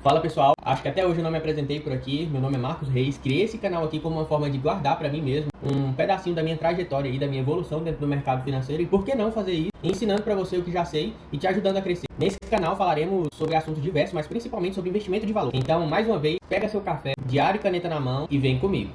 Fala pessoal, acho que até hoje eu não me apresentei por aqui. Meu nome é Marcos Reis. Criei esse canal aqui como uma forma de guardar para mim mesmo um pedacinho da minha trajetória e da minha evolução dentro do mercado financeiro. E por que não fazer isso? Ensinando para você o que já sei e te ajudando a crescer. Nesse canal falaremos sobre assuntos diversos, mas principalmente sobre investimento de valor. Então, mais uma vez, pega seu café, diário e caneta na mão e vem comigo.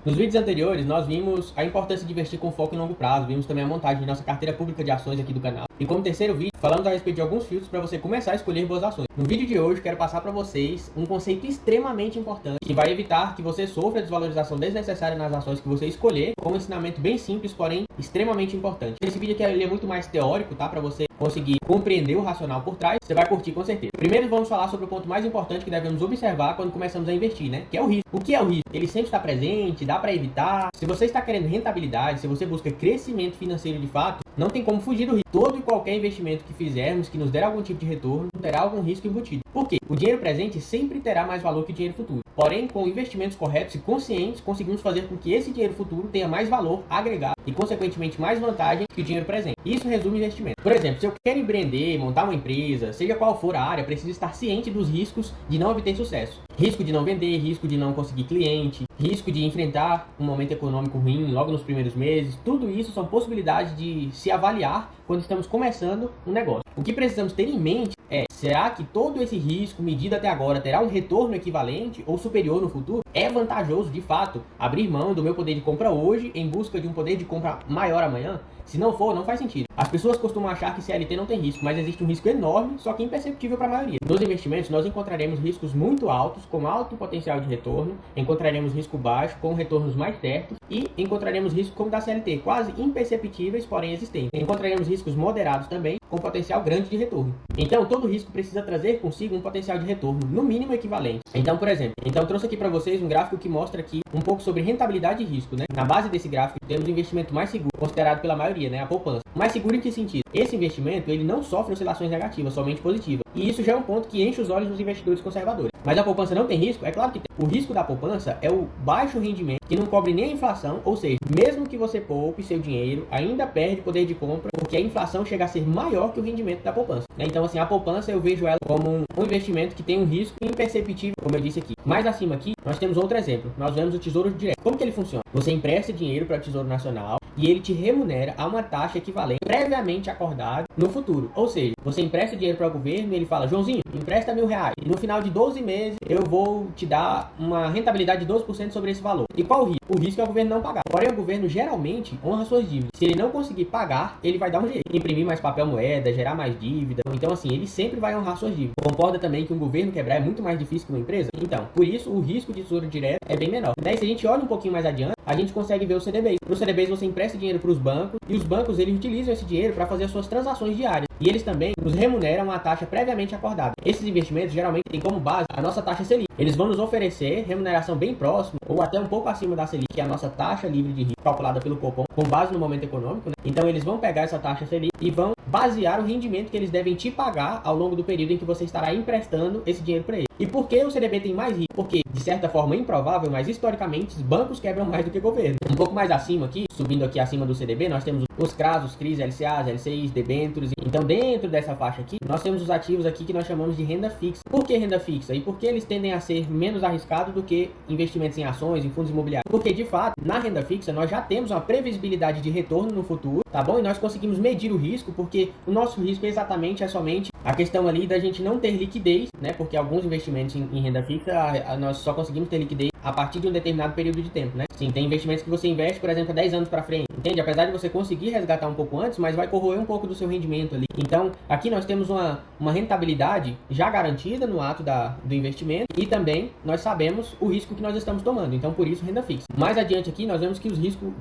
Nos vídeos anteriores, nós vimos a importância de investir com foco em longo prazo, vimos também a montagem de nossa carteira pública de ações aqui do canal. E como terceiro vídeo, falamos a respeito de alguns filtros para você começar a escolher boas ações. No vídeo de hoje, quero passar para vocês um conceito extremamente importante, que vai evitar que você sofra desvalorização desnecessária nas ações que você escolher, com um ensinamento bem simples, porém extremamente importante. Esse vídeo aqui ele é muito mais teórico, tá? Para você conseguir compreender o racional por trás, você vai curtir com certeza. Primeiro vamos falar sobre o ponto mais importante que devemos observar quando começamos a investir, né? Que é o risco. O que é o risco? Ele sempre está presente, dá para evitar. Se você está querendo rentabilidade, se você busca crescimento financeiro de fato, não tem como fugir do risco. Todo e qualquer investimento que fizermos que nos der algum tipo de retorno, terá algum risco embutido. Por quê? O dinheiro presente sempre terá mais valor que o dinheiro futuro. Porém, com investimentos corretos e conscientes, conseguimos fazer com que esse dinheiro futuro tenha mais valor agregado e, consequentemente, mais vantagem que o dinheiro presente. Isso resume investimento. Por exemplo, se eu quero empreender, montar uma empresa, seja qual for a área, preciso estar ciente dos riscos de não obter sucesso. Risco de não vender, risco de não conseguir cliente, risco de enfrentar um momento econômico ruim logo nos primeiros meses. Tudo isso são possibilidades de se avaliar quando estamos começando um negócio. O que precisamos ter em mente é, será que todo esse risco medido até agora terá um retorno equivalente ou superior no futuro? É vantajoso, de fato, abrir mão do meu poder de compra hoje em busca de um poder de compra maior amanhã? Se não for, não faz sentido. As pessoas costumam achar que CLT não tem risco, mas existe um risco enorme, só que imperceptível para a maioria. Nos investimentos, nós encontraremos riscos muito altos, com alto potencial de retorno, encontraremos risco baixo, com retornos mais certos, e encontraremos risco como da CLT, quase imperceptíveis, porém existentes. Encontraremos riscos moderados também, com potencial grande de retorno. Então, todo risco precisa trazer consigo um potencial de retorno, no mínimo equivalente. Então, por exemplo, trouxe aqui para vocês um gráfico que mostra aqui um pouco sobre rentabilidade e risco, né? Na base desse gráfico, temos o investimento mais seguro, considerado pela maioria, né? A poupança. Mais seguro em que sentido? Esse investimento, ele não sofre oscilações negativas, somente positivas. E isso já é um ponto que enche os olhos dos investidores conservadores. Mas a poupança não tem risco? É claro que tem. O risco da poupança é o baixo rendimento, que não cobre nem a inflação, ou seja, mesmo que você poupe seu dinheiro, ainda perde poder de compra, porque a inflação chega a ser maior que o rendimento da poupança. Então, assim, a poupança eu vejo ela como um investimento que tem um risco imperceptível, como eu disse aqui. Mais acima aqui, nós temos outro exemplo. Nós vemos o Tesouro Direto. Como que ele funciona? Você empresta dinheiro para o Tesouro Nacional e ele te remunera a uma taxa equivalente previamente acordada no futuro. Ou seja, você empresta dinheiro para o governo e ele fala, Joãozinho, empresta R$1.000. E no final de 12 meses eu vou te dar uma rentabilidade de 12% sobre esse valor. E qual o risco? O risco é o governo não pagar. Porém, o governo geralmente honra suas dívidas. Se ele não conseguir pagar, ele vai dar um jeito. Imprimir mais papel moeda, gerar mais dívida. Então, assim, ele sempre vai honrar suas dívidas. Concorda também que um governo quebrar é muito mais difícil que uma empresa? Então, por isso, o risco de tesouro direto é bem menor. Né? E se a gente olha um pouquinho mais adiante, a gente consegue ver os CDBs. Para os CDBs, você empresta dinheiro para os bancos e os bancos, eles utilizam esse dinheiro para fazer as suas transações diárias. E eles também nos remuneram a taxa previamente acordada. Esses investimentos geralmente têm como base a nossa taxa Selic. Eles vão nos oferecer remuneração bem próxima ou até um pouco acima da Selic, que é a nossa taxa livre de risco, calculada pelo Copom, com base no momento econômico, né? Então eles vão pegar essa taxa Selic e vão basear o rendimento que eles devem te pagar ao longo do período em que você estará emprestando esse dinheiro para eles. E por que o CDB tem mais risco? Porque, de certa forma improvável, mas historicamente, os bancos quebram mais do que o governo. Um pouco mais acima aqui, subindo aqui acima do CDB, nós temos os CRAs, os CRIs, LCAs, LCIs, debêntures. Então, dentro dessa faixa aqui, nós temos os ativos aqui que nós chamamos de renda fixa. Por que renda fixa? E por que eles tendem a ser menos arriscados do que investimentos em ações, em fundos imobiliários? Porque, de fato, na renda fixa, nós já temos uma previsibilidade de retorno no futuro, tá bom? E nós conseguimos medir o risco, porque o nosso risco é somente a questão ali da gente não ter liquidez, né? Porque alguns investimentos em renda fixa, nós só conseguimos ter liquidez a partir de um determinado período de tempo, né? Sim, tem investimentos que você investe, por exemplo, há 10 anos para frente, entende? Apesar de você conseguir resgatar um pouco antes, mas vai corroer um pouco do seu rendimento ali. Então, aqui nós temos uma rentabilidade já garantida no ato do investimento e também nós sabemos o risco que nós estamos tomando. Então, por isso, renda fixa. Mais adiante aqui, nós vemos que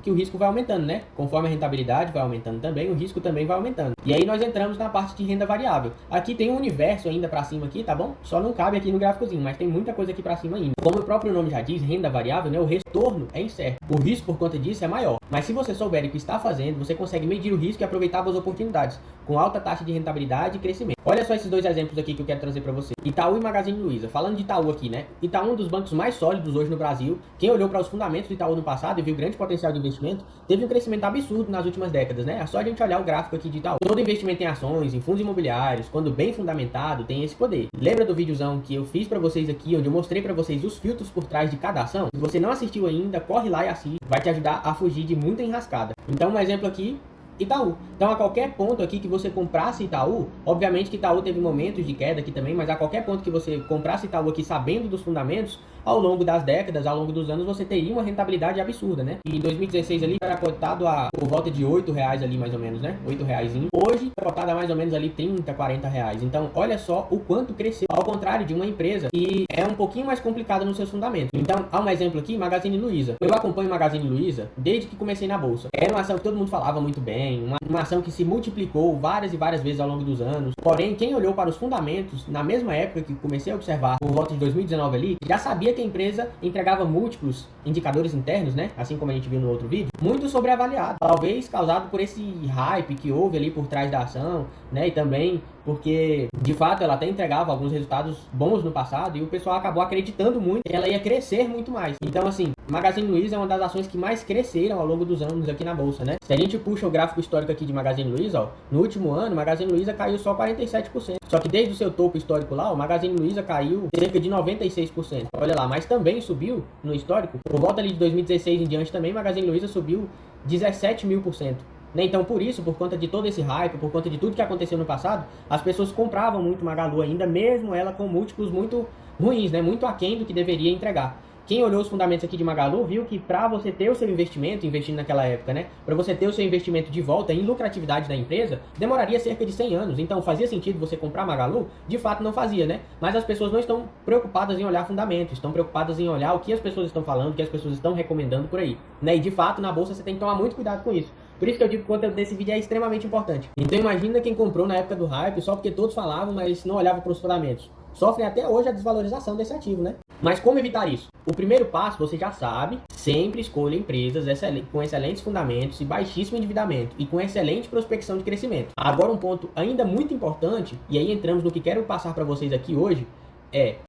o risco vai aumentando, né? Conforme a rentabilidade vai aumentando também, o risco também vai aumentando. E aí nós entramos na parte de renda variável. Aqui tem um universo ainda para cima aqui, tá bom? Só não cabe aqui no gráficozinho, mas tem muita coisa aqui para cima ainda. Como o próprio nome já diz, renda variável, né? O retorno é incerto. O risco por conta disso é maior. Mas se você souber Érico está fazendo, você consegue medir o risco e aproveitar boas oportunidades, com alta taxa de rentabilidade e crescimento. Olha só esses dois exemplos aqui que eu quero trazer para você. Itaú e Magazine Luiza. Falando de Itaú aqui, né? Itaú é um dos bancos mais sólidos hoje no Brasil. Quem olhou para os fundamentos do Itaú no passado e viu grande potencial de investimento, teve um crescimento absurdo nas últimas décadas, né? É só a gente olhar o gráfico aqui de Itaú. Todo investimento em ações, em fundos imobiliários, quando bem fundamentado, tem esse poder. Lembra do videozão que eu fiz para vocês aqui, onde eu mostrei para vocês os filtros por trás de cada ação? Se você não assistiu ainda, corre lá e assiste. Vai te ajudar a fugir de muita enrascada. Então, um exemplo aqui, Itaú. Então, a qualquer ponto aqui que você comprasse Itaú, obviamente que Itaú teve momentos de queda aqui também, mas a qualquer ponto que você comprasse Itaú aqui sabendo dos fundamentos, ao longo das décadas, ao longo dos anos, você teria uma rentabilidade absurda, né? E em 2016 ali era cotado a por volta de R$8 ali mais ou menos, né? R$8. Hoje é cotado a mais ou menos ali R$30, R$40. Então, olha só o quanto cresceu, ao contrário de uma empresa que é um pouquinho mais complicada nos seus fundamentos. Então, há um exemplo aqui, Magazine Luiza. Eu acompanho Magazine Luiza desde que comecei na bolsa. Era uma ação que todo mundo falava muito bem, uma ação que se multiplicou várias e várias vezes ao longo dos anos. Porém, quem olhou para os fundamentos, na mesma época que comecei a observar, por volta de 2019 ali, já sabia que a empresa entregava múltiplos indicadores internos, né? Assim como a gente viu no outro vídeo, muito sobreavaliado. Talvez causado por esse hype que houve ali por trás da ação, né? E também porque, de fato, ela até entregava alguns resultados bons no passado e o pessoal acabou acreditando muito que ela ia crescer muito mais. Então, assim, Magazine Luiza é uma das ações que mais cresceram ao longo dos anos aqui na bolsa, né? Se a gente puxa o gráfico histórico aqui de Magazine Luiza, ó, no último ano, Magazine Luiza caiu só 47%. Só que desde o seu topo histórico lá, o Magazine Luiza caiu cerca de 96%. Olha lá, mas também subiu no histórico. Por volta ali de 2016 em diante também, Magazine Luiza subiu 17.000%. Então, por isso, por conta de todo esse hype, por conta de tudo que aconteceu no passado, as pessoas compravam muito Magalu ainda, mesmo ela com múltiplos muito ruins, né? Muito aquém do que deveria entregar. Quem olhou os fundamentos aqui de Magalu viu que para você ter o seu investimento, investindo naquela época, né? Para você ter o seu investimento de volta em lucratividade da empresa, demoraria cerca de 100 anos. Então fazia sentido você comprar Magalu? De fato não fazia, né? Mas as pessoas não estão preocupadas em olhar fundamentos, estão preocupadas em olhar o que as pessoas estão falando, o que as pessoas estão recomendando por aí, né? E de fato na bolsa você tem que tomar muito cuidado com isso. Por isso que eu digo que o conteúdo desse vídeo é extremamente importante. Então imagina quem comprou na época do hype só porque todos falavam, mas não olhava para os fundamentos. Sofrem até hoje a desvalorização desse ativo, né? Mas como evitar isso? O primeiro passo, você já sabe, sempre escolha empresas com excelentes fundamentos e baixíssimo endividamento e com excelente prospecção de crescimento. Agora um ponto ainda muito importante, e aí entramos no que quero passar para vocês aqui hoje,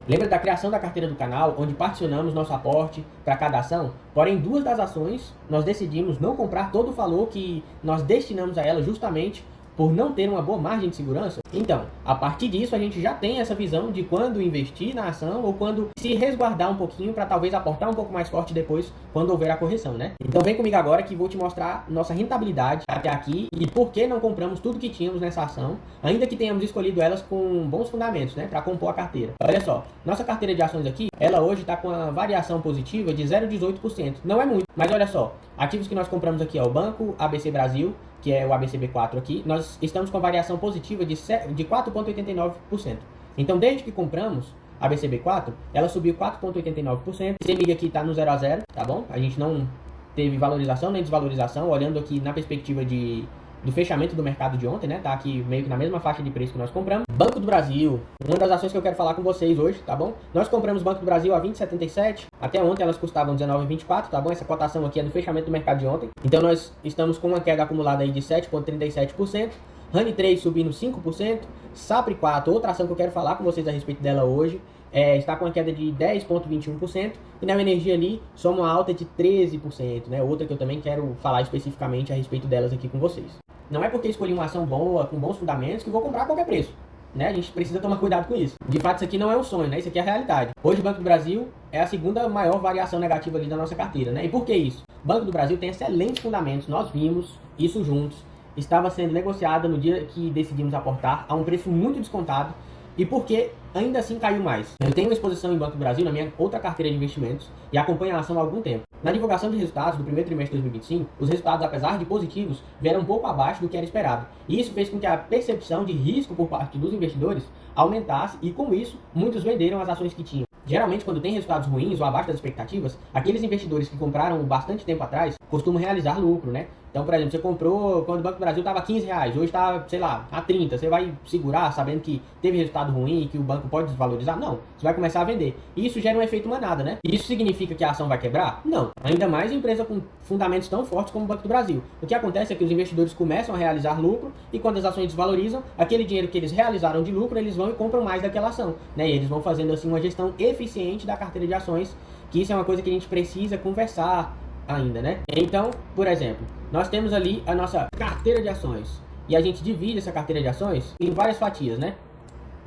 lembra da criação da carteira do canal, onde particionamos nosso aporte para cada ação? Porém, duas das ações, nós decidimos não comprar todo o valor que nós destinamos a ela justamente por não ter uma boa margem de segurança. Então, a partir disso, a gente já tem essa visão de quando investir na ação ou quando se resguardar um pouquinho para talvez aportar um pouco mais forte depois, quando houver a correção, né? Então vem comigo agora que vou te mostrar nossa rentabilidade até aqui e por que não compramos tudo que tínhamos nessa ação, ainda que tenhamos escolhido elas com bons fundamentos, né? Para compor a carteira. Olha só, nossa carteira de ações aqui, ela hoje está com a variação positiva de 0,18%. Não é muito, mas olha só, ativos que nós compramos aqui, ó, o Banco ABC Brasil, que é o ABCB4 aqui, nós estamos com variação positiva de 4,89%. Então, desde que compramos a ABCB4, ela subiu 4,89%. Esse CEMIG aqui está no 0 a 0, tá bom? A gente não teve valorização nem desvalorização, olhando aqui na perspectiva do fechamento do mercado de ontem, né? Tá aqui meio que na mesma faixa de preço que nós compramos. Banco do Brasil, uma das ações que eu quero falar com vocês hoje, tá bom? Nós compramos Banco do Brasil a 20,77. Até ontem elas custavam 19,24, tá bom? Essa cotação aqui é do fechamento do mercado de ontem. Então nós estamos com uma queda acumulada aí de 7,37%. Rani 3 subindo 5%. Sapri 4, outra ação que eu quero falar com vocês a respeito dela hoje, está com uma queda de 10,21%. E na energia ali, só uma alta de 13%, né? Outra que eu também quero falar especificamente a respeito delas aqui com vocês. Não é porque escolhi uma ação boa, com bons fundamentos, que vou comprar a qualquer preço, né? A gente precisa tomar cuidado com isso. De fato, isso aqui não é um sonho, né? Isso aqui é a realidade. Hoje o Banco do Brasil é a segunda maior variação negativa ali da nossa carteira, né? E por que isso? O Banco do Brasil tem excelentes fundamentos, nós vimos isso juntos. Estava sendo negociada no dia que decidimos aportar a um preço muito descontado. E porque ainda assim caiu mais. Eu tenho uma exposição em Banco do Brasil na minha outra carteira de investimentos e acompanho a ação há algum tempo. Na divulgação de resultados do primeiro trimestre de 2025, os resultados, apesar de positivos, vieram um pouco abaixo do que era esperado. E isso fez com que a percepção de risco por parte dos investidores aumentasse e, com isso, muitos venderam as ações que tinham. Geralmente, quando tem resultados ruins ou abaixo das expectativas, aqueles investidores que compraram bastante tempo atrás costumam realizar lucro, né? Então, por exemplo, você comprou quando o Banco do Brasil estava R$ 15, hoje está, sei lá, a 30. Você vai segurar sabendo que teve resultado ruim e que o banco pode desvalorizar? Não. Você vai começar a vender. E isso gera um efeito manada, né? Isso significa que a ação vai quebrar? Não. Ainda mais empresa com fundamentos tão fortes como o Banco do Brasil. O que acontece é que os investidores começam a realizar lucro e quando as ações desvalorizam, aquele dinheiro que eles realizaram de lucro, eles vão e compram mais daquela ação, né? E eles vão fazendo assim uma gestão eficiente da carteira de ações, que isso é uma coisa que a gente precisa conversar ainda, né? Então, por exemplo, nós temos ali a nossa carteira de ações e a gente divide essa carteira de ações em várias fatias, né?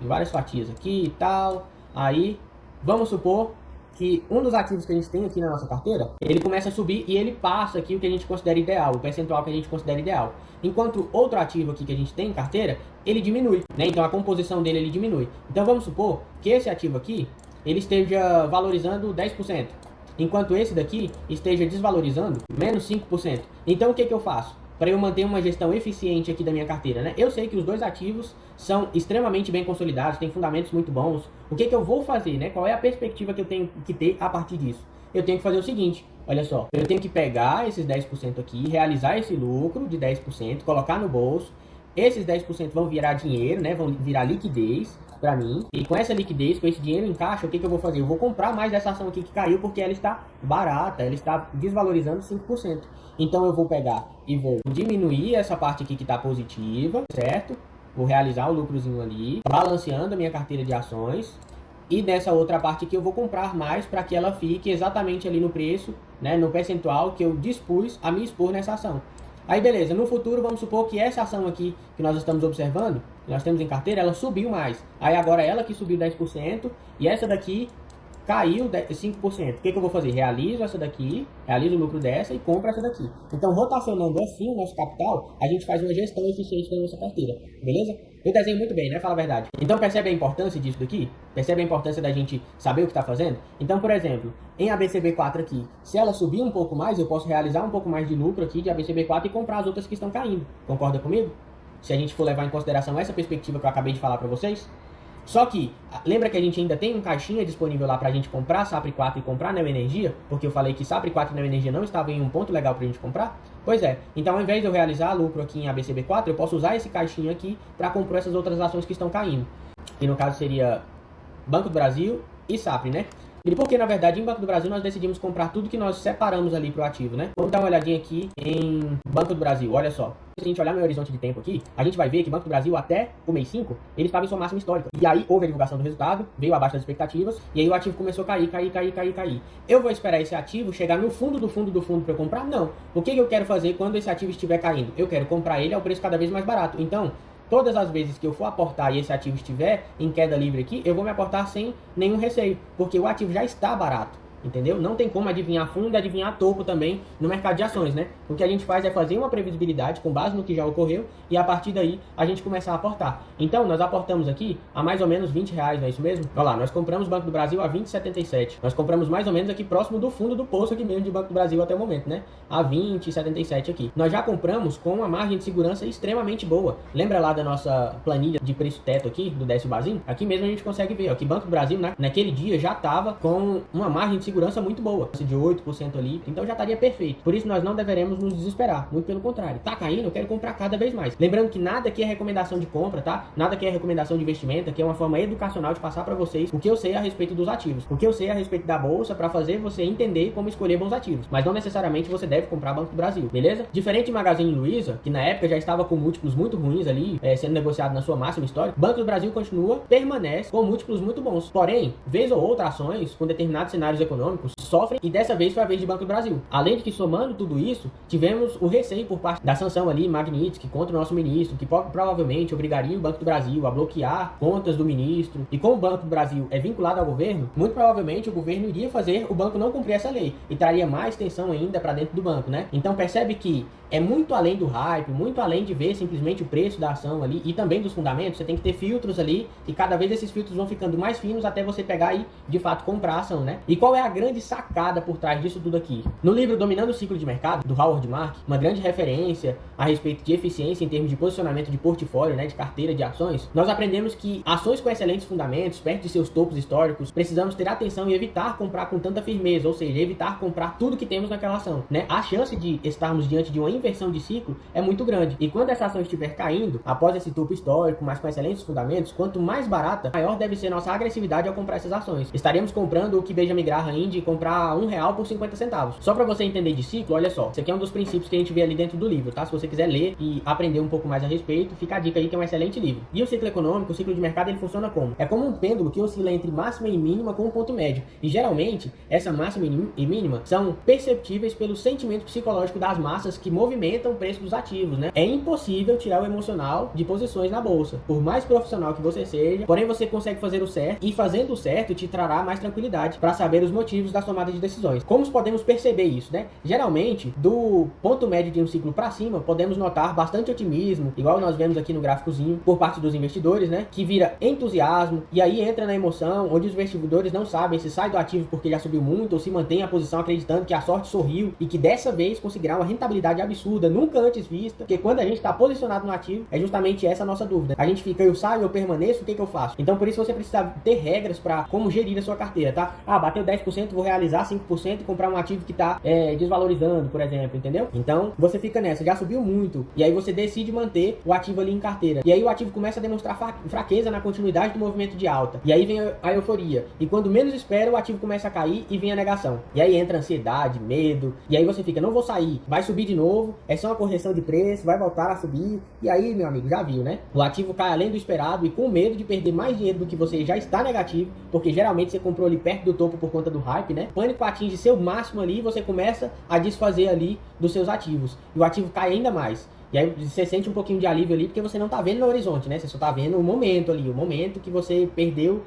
Em várias fatias aqui e tal. Aí, vamos supor que um dos ativos que a gente tem aqui na nossa carteira, ele começa a subir e ele passa aqui o que a gente considera ideal, o percentual que a gente considera ideal. Enquanto outro ativo aqui que a gente tem em carteira, ele diminui, né? Então a composição dele ele diminui. Então vamos supor que esse ativo aqui, ele esteja valorizando 10%, enquanto esse daqui esteja desvalorizando menos 5%. Então o que eu faço? Para eu manter uma gestão eficiente aqui da minha carteira, né? Eu sei que os dois ativos são extremamente bem consolidados, têm fundamentos muito bons. O que eu vou fazer, né? Qual é a perspectiva que eu tenho que ter a partir disso? Eu tenho que fazer o seguinte, olha só, eu tenho que pegar esses 10% aqui, realizar esse lucro de 10%, colocar no bolso. Esses 10% vão virar dinheiro, né? Vão virar liquidez para mim. E com essa liquidez, com esse dinheiro em caixa, o que eu vou fazer? Eu vou comprar mais dessa ação aqui que caiu porque ela está barata, ela está desvalorizando 5%. Então eu vou pegar e vou diminuir essa parte aqui que está positiva, certo? Vou realizar o lucrozinho ali, balanceando a minha carteira de ações. E nessa outra parte aqui eu vou comprar mais para que ela fique exatamente ali no preço, né? No percentual que eu dispus a me expor nessa ação. Aí beleza, no futuro vamos supor que essa ação aqui que nós estamos observando, que nós temos em carteira, ela subiu mais. Aí agora ela que subiu 10% e essa daqui caiu 5%. O que eu vou fazer? Realizo essa daqui, realizo o lucro dessa e compro essa daqui. Então, rotacionando assim o nosso capital, a gente faz uma gestão eficiente da nossa carteira, beleza? Eu desenho muito bem, né? Fala a verdade. Então, percebe a importância disso daqui? Percebe a importância da gente saber o que está fazendo? Então, por exemplo, em ABCB4 aqui, se ela subir um pouco mais, eu posso realizar um pouco mais de lucro aqui de ABCB4 e comprar as outras que estão caindo. Concorda comigo? Se a gente for levar em consideração essa perspectiva que eu acabei de falar para vocês. Só que, lembra que a gente ainda tem um caixinha disponível lá pra gente comprar SAPRE 4 e comprar Neo Energia? Porque eu falei que SAPRE 4 e Neo Energia não estavam em um ponto legal pra gente comprar? Pois é, então ao invés de eu realizar lucro aqui em ABCB4, eu posso usar esse caixinha aqui pra comprar essas outras ações que estão caindo. E no caso seria Banco do Brasil e SAPRE, né? E porque, na verdade, em Banco do Brasil nós decidimos comprar tudo que nós separamos ali pro ativo, né? Vamos dar uma olhadinha aqui em Banco do Brasil, olha só. Se a gente olhar meu horizonte de tempo aqui, a gente vai ver que Banco do Brasil até o mês 5, ele estava em sua máxima histórica. E aí houve a divulgação do resultado, veio abaixo das expectativas, e aí o ativo começou a cair. Eu vou esperar esse ativo chegar no fundo para eu comprar? Não. O que eu quero fazer quando esse ativo estiver caindo? Eu quero comprar ele ao preço cada vez mais barato. Então, todas as vezes que eu for aportar e esse ativo estiver em queda livre aqui, eu vou me aportar sem nenhum receio, porque o ativo já está barato. Entendeu? Não tem como adivinhar fundo e adivinhar topo também no mercado de ações, né? O que a gente faz é fazer uma previsibilidade com base no que já ocorreu e a partir daí a gente começar a aportar. Então, nós aportamos aqui a mais ou menos R$20, não é isso mesmo? Olha lá, nós compramos Banco do Brasil a 20,77. Nós compramos mais ou menos aqui próximo do fundo do poço aqui mesmo de Banco do Brasil até o momento, né? A 20,77 aqui. Nós já compramos com uma margem de segurança extremamente boa. Lembra lá da nossa planilha de preço teto aqui, do Décio Bazin? Aqui mesmo a gente consegue ver, ó, que Banco do Brasil naquele dia já estava com uma margem de segurança muito boa, de 8% ali, então já estaria perfeito. Por isso nós não deveremos nos desesperar, muito pelo contrário. Tá caindo, eu quero comprar cada vez mais. Lembrando que nada aqui é recomendação de compra, tá? Nada aqui é recomendação de investimento, aqui é uma forma educacional de passar para vocês o que eu sei a respeito dos ativos, o que eu sei a respeito da bolsa para fazer você entender como escolher bons ativos. Mas não necessariamente você deve comprar Banco do Brasil, beleza? Diferente de Magazine Luiza, que na época já estava com múltiplos muito ruins ali, sendo negociado na sua máxima histórica, Banco do Brasil permanece com múltiplos muito bons. Porém, vez ou outra ações com determinados cenários econômicos sofrem e dessa vez foi a vez de Banco do Brasil. Além de que, somando tudo isso, tivemos o receio por parte da sanção ali, Magnitsky, contra o nosso ministro, que provavelmente obrigaria o Banco do Brasil a bloquear contas do ministro. E como o Banco do Brasil é vinculado ao governo, muito provavelmente o governo iria fazer o banco não cumprir essa lei e traria mais tensão ainda para dentro do banco, né? Então percebe que é muito além do hype, muito além de ver simplesmente o preço da ação ali e também dos fundamentos. Você tem que ter filtros ali e cada vez esses filtros vão ficando mais finos até você pegar e de fato comprar a ação, né? E qual é a grande sacada por trás disso tudo aqui? No livro Dominando o Ciclo de Mercado, do Howard Mark, uma grande referência a respeito de eficiência em termos de posicionamento de portfólio, né, de carteira de ações, nós aprendemos que ações com excelentes fundamentos, perto de seus topos históricos, precisamos ter atenção e evitar comprar com tanta firmeza, ou seja, evitar comprar tudo que temos naquela ação, né? A chance de estarmos diante de uma inversão de ciclo é muito grande. E quando essa ação estiver caindo, após esse topo histórico, mas com excelentes fundamentos, quanto mais barata, maior deve ser nossa agressividade ao comprar essas ações. Estaremos comprando o que Benjamin Graham indica comprar R$1 por 50 centavos. Só para você entender de ciclo, olha só, esse aqui é um dos princípios que a gente vê ali dentro do livro, tá? Se você quiser ler e aprender um pouco mais a respeito, fica a dica aí que é um excelente livro. E o ciclo econômico, o ciclo de mercado, ele funciona como? É como um pêndulo que oscila entre máxima e mínima com um ponto médio. E geralmente, essa máxima e mínima são perceptíveis pelo sentimento psicológico das massas que movimentam o preço dos ativos, né? É impossível tirar o emocional de posições na bolsa. Por mais profissional que você seja, porém você consegue fazer o certo, e fazendo o certo te trará mais tranquilidade para saber os motivos das tomadas de decisões. Como podemos perceber isso, né? Geralmente, do ponto médio de um ciclo para cima, podemos notar bastante otimismo, igual nós vemos aqui no gráficozinho, por parte dos investidores, né? Que vira entusiasmo, e aí entra na emoção, onde os investidores não sabem se sai do ativo porque já subiu muito, ou se mantém a posição acreditando que a sorte sorriu, e que dessa vez conseguirá uma rentabilidade absurda, nunca antes vista, porque quando a gente está posicionado no ativo, é justamente essa a nossa dúvida. A gente fica, eu saio, eu permaneço, o que eu faço? Então por isso você precisa ter regras para como gerir a sua carteira, tá? Ah, bateu 10%, vou realizar 5% e comprar um ativo que está desvalorizando, por exemplo, entendeu? Então você fica nessa, já subiu muito, e aí você decide manter o ativo ali em carteira, e aí o ativo começa a demonstrar fraqueza na continuidade do movimento de alta, e aí vem a euforia, e quando menos espera, o ativo começa a cair e vem a negação, e aí entra ansiedade, medo, e aí você fica, não vou sair, vai subir de novo, é só uma correção de preço, vai voltar a subir, e aí, meu amigo, já viu, né? O ativo cai além do esperado e com medo de perder mais dinheiro do que você já está negativo, porque geralmente você comprou ali perto do topo por conta do hype, né? Pânico atinge seu máximo ali e você começa a desfazer ali dos seus ativos, e o ativo cai ainda mais. E aí você sente um pouquinho de alívio ali, porque você não tá vendo no horizonte, né? Você só tá vendo o momento ali, o momento que você perdeu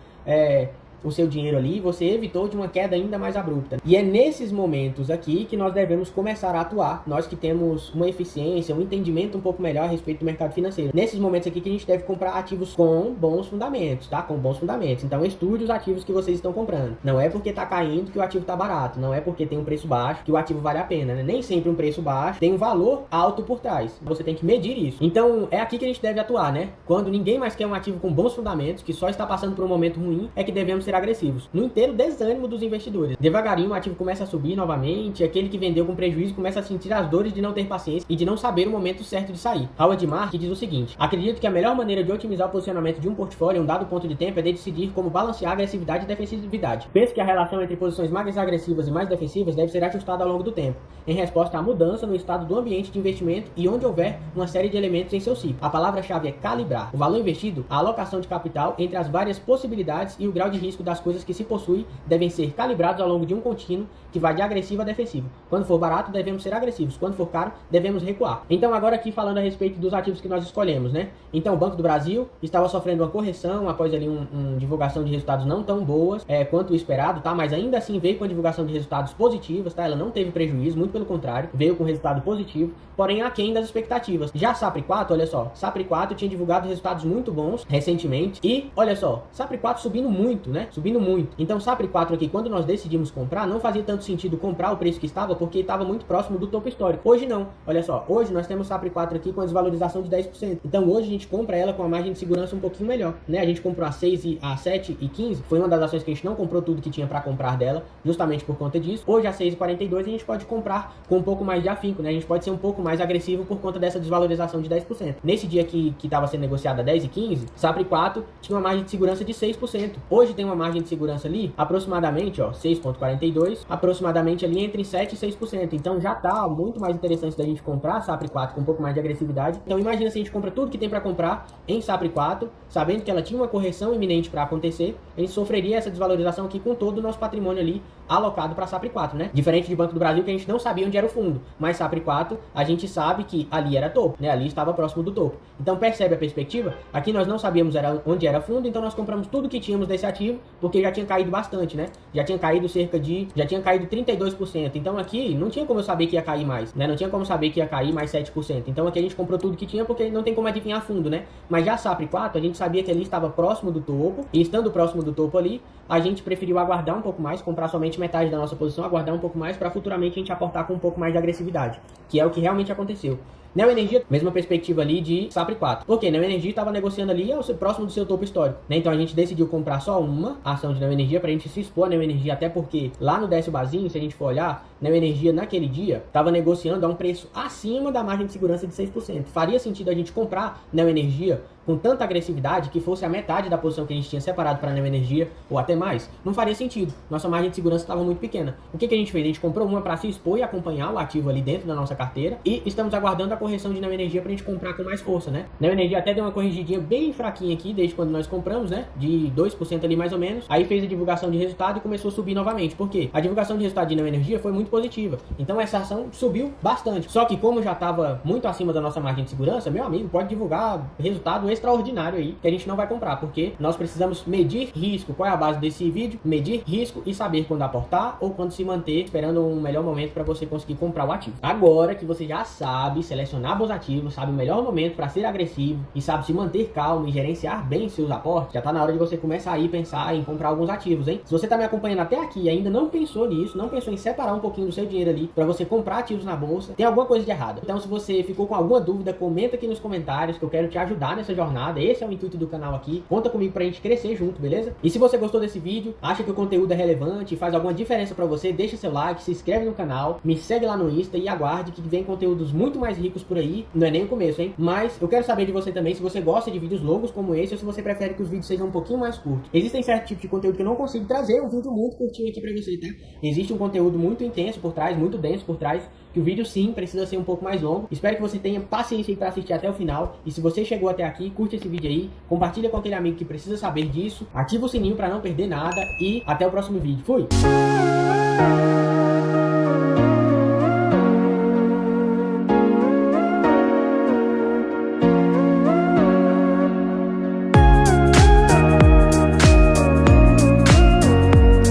o seu dinheiro ali, você evitou de uma queda ainda mais abrupta. E é nesses momentos aqui que nós devemos começar a atuar, nós que temos uma eficiência, um entendimento um pouco melhor a respeito do mercado financeiro. Nesses momentos aqui que a gente deve comprar ativos com bons fundamentos, tá? Com bons fundamentos. Então estude os ativos que vocês estão comprando. Não é porque tá caindo que o ativo tá barato, não é porque tem um preço baixo que o ativo vale a pena, né? Nem sempre um preço baixo tem um valor alto por trás. Você tem que medir isso. Então é aqui que a gente deve atuar, né? Quando ninguém mais quer um ativo com bons fundamentos, que só está passando por um momento ruim, é que devemos ser agressivos. No inteiro desânimo dos investidores. Devagarinho o ativo começa a subir novamente, aquele que vendeu com prejuízo começa a sentir as dores de não ter paciência e de não saber o momento certo de sair. Howard Mark diz o seguinte: acredito que a melhor maneira de otimizar o posicionamento de um portfólio em um dado ponto de tempo é decidir como balancear agressividade e defensividade. Penso que a relação entre posições mais agressivas e mais defensivas deve ser ajustada ao longo do tempo, em resposta à mudança no estado do ambiente de investimento e onde houver uma série de elementos em seu ciclo. A palavra-chave é calibrar. O valor investido, a alocação de capital entre as várias possibilidades e o grau de risco das coisas que se possui devem ser calibrados ao longo de um contínuo que vai de agressivo a defensivo. Quando for barato, devemos ser agressivos. Quando for caro, devemos recuar. Então agora aqui falando a respeito dos ativos que nós escolhemos, né? Então o Banco do Brasil estava sofrendo uma correção após ali uma divulgação de resultados não tão boas quanto o esperado, tá? Mas ainda assim veio com a divulgação de resultados positivos, tá? Ela não teve prejuízo, muito pelo contrário, veio com resultado positivo, porém aquém das expectativas. Já a Sapri 4, olha só, Sapri 4 tinha divulgado resultados muito bons recentemente e, olha só, Sapri 4 subindo muito, né? Subindo muito. Então Sapri 4 aqui, quando nós decidimos comprar, não fazia tanto sentido comprar o preço que estava, porque estava muito próximo do topo histórico. Hoje não, olha só, hoje nós temos Sapri 4 aqui com a desvalorização de 10%. Então hoje a gente compra ela com a margem de segurança um pouquinho melhor, né? A gente comprou a 6 a 7 e 15, foi uma das ações que a gente não comprou tudo que tinha para comprar dela, justamente por conta disso. Hoje a 6,42 a gente pode comprar com um pouco mais de afinco, né? A gente pode ser um pouco mais agressivo por conta dessa desvalorização de 10%. Nesse dia que estava sendo negociada a 10 e 15, Sapri 4 tinha uma margem de segurança de 6%. Hoje tem uma margem de segurança ali, aproximadamente, ó, 6,42, aproximadamente ali entre 7 e 6%. Então já tá muito mais interessante da gente comprar a Sapri 4 com um pouco mais de agressividade. Então imagina se a gente compra tudo que tem para comprar em Sapri 4, sabendo que ela tinha uma correção iminente para acontecer, a gente sofreria essa desvalorização aqui com todo o nosso patrimônio ali alocado para Sapri 4, né? Diferente de Banco do Brasil, que a gente não sabia onde era o fundo, mas Sapri 4 a gente sabe que ali era topo, né? Ali estava próximo do topo. Então percebe a perspectiva? Aqui nós não sabíamos onde era fundo, então nós compramos tudo que tínhamos desse ativo, porque já tinha caído bastante, né? Já tinha caído 32%. Então aqui não tinha como eu saber que ia cair mais, né? Não tinha como saber que ia cair mais 7%. Então aqui a gente comprou tudo que tinha, porque não tem como adivinhar fundo, né? Mas já Sapri 4, a gente sabia que ali estava próximo do topo, e estando próximo do topo ali, a gente preferiu aguardar um pouco mais, comprar somente metade da nossa posição, aguardar um pouco mais para futuramente a gente aportar com um pouco mais de agressividade, que é o que realmente aconteceu. Neo Energia, mesma perspectiva ali de SAPRE 4. Por quê? Neo Energia estava negociando ali próximo do seu topo histórico, né? Então a gente decidiu comprar só uma ação de Neo Energia pra gente se expor a Neo Energia, até porque lá no Décio Bazinho, se a gente for olhar, Neo Energia naquele dia estava negociando a um preço acima da margem de segurança de 6%. Faria sentido a gente comprar Neo Energia com tanta agressividade que fosse a metade da posição que a gente tinha separado para Neo Energia, ou até mais? Não faria sentido. Nossa margem de segurança estava muito pequena. O que a gente fez? A gente comprou uma para se expor e acompanhar o ativo ali dentro da nossa carteira, e estamos aguardando a correção de Neo Energia para a gente comprar com mais força, né? Neo Energia até deu uma corrigidinha bem fraquinha aqui, desde quando nós compramos, né? De 2% ali mais ou menos. Aí fez a divulgação de resultado e começou a subir novamente. Por quê? A divulgação de resultado de Neo Energia foi muito positiva. Então essa ação subiu bastante. Só que como já estava muito acima da nossa margem de segurança, meu amigo, pode divulgar resultado extraordinário aí, que a gente não vai comprar, porque nós precisamos medir risco. Qual é a base desse vídeo? Medir risco e saber quando aportar ou quando se manter esperando um melhor momento para você conseguir comprar o ativo. Agora que você já sabe selecionar bons ativos, sabe o melhor momento para ser agressivo e sabe se manter calmo e gerenciar bem seus aportes, já tá na hora de você começar aí a pensar em comprar alguns ativos, hein? Se você tá me acompanhando até aqui e ainda não pensou nisso, não pensou em separar um pouquinho do seu dinheiro ali para você comprar ativos na bolsa, tem alguma coisa de errado. Então, se você ficou com alguma dúvida, comenta aqui nos comentários que eu quero te ajudar nessa jornada. Esse é o intuito do canal aqui. Conta comigo pra gente crescer junto, beleza? E se você gostou desse vídeo, acha que o conteúdo é relevante, faz alguma diferença pra você, deixa seu like, se inscreve no canal, me segue lá no Insta e aguarde que vem conteúdos muito mais ricos por aí. Não é nem o começo, hein? Mas eu quero saber de você também se você gosta de vídeos longos como esse ou se você prefere que os vídeos sejam um pouquinho mais curtos. Existem certos tipos de conteúdo que eu não consigo trazer um vídeo muito curtinho aqui pra você, tá? Existe um conteúdo muito intenso por trás, muito denso por trás, que o vídeo sim precisa ser um pouco mais longo. Espero que você tenha paciência para assistir até o final. E se você chegou até aqui, curte esse vídeo aí, compartilha com aquele amigo que precisa saber disso, ativa o sininho para não perder nada e até o próximo vídeo. Fui!